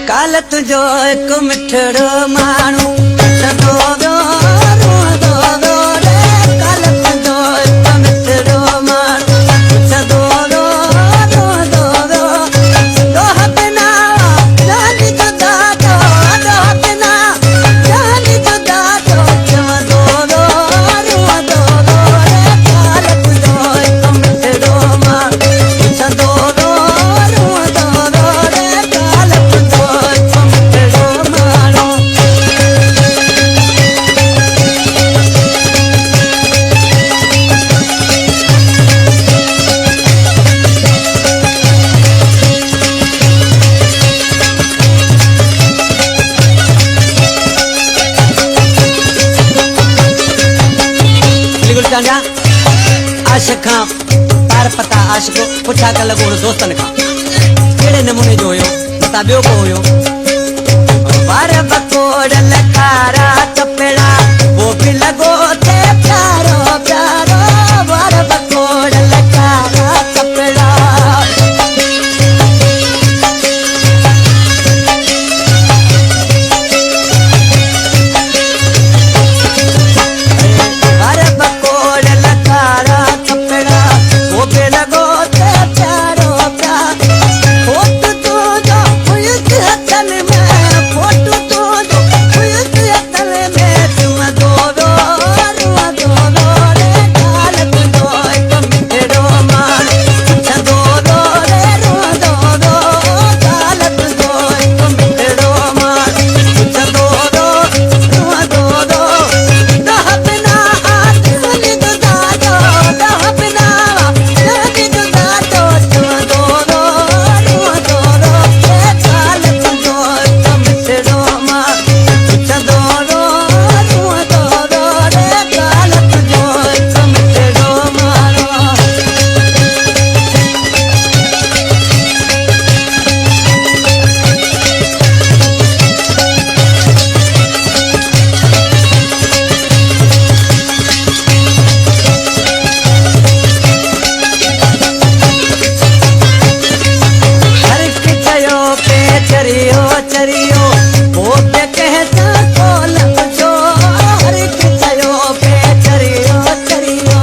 काल तुझो एक मिठड़ो मानू सदो दो दो दो रे काल तुझो एक मिठड़ो मानू सदो दो दो दो दो बिना जानी जुदा दो बिना जानी जुदा दो दो रे काल तुझो एक मिठड़ो मानू सदो दो रे काल तुझो एक मिठड़ो मानू। आशिक खां पार पता आशिक पुछा कर लगो दोस्तन खां केड़े नमूने जो हुयो बता बियो को हुयो बार बकोड़ लकारा चपेड़ा वो भी लगो थे प्यारो प्यारो बार बकोड़ लकारा चपेड़ा चरियो चरियो वो पे कहता कौन जो हर चयो पे चरियो चरियो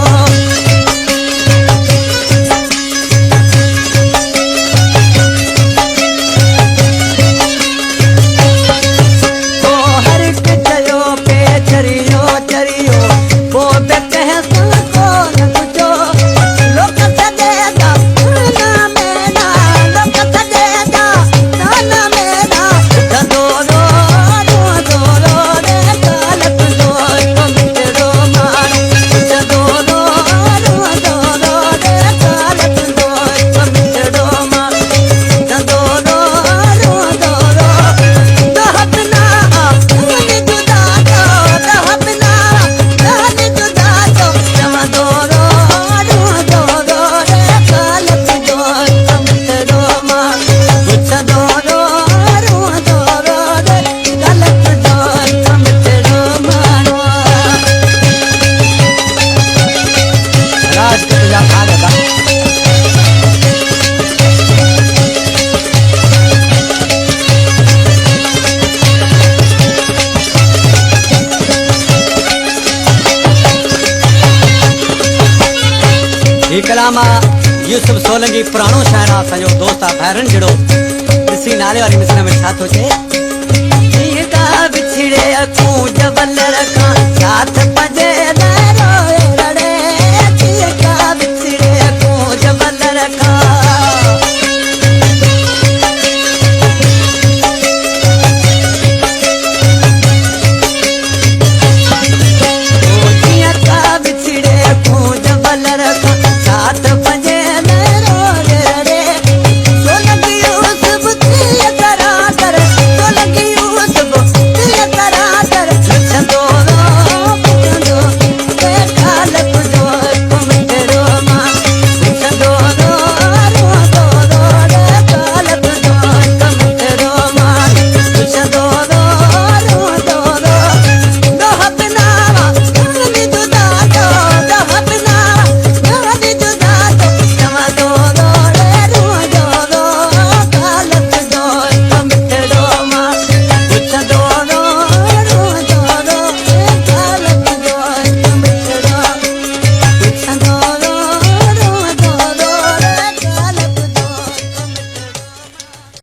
वो हर चयो पे चरियो चरियो वो पे कहता कौन जो लोक सदेगा ना मेरा लोक सदेगा कलामा यूसुफ सोलंकी पुराणो शायर असांजो दोस्त आहे भैरन जहिड़ो ॾिसी नाले वारी मिसर में छा थो चए बिछड़े अखूं जबल रखां साथ पंजे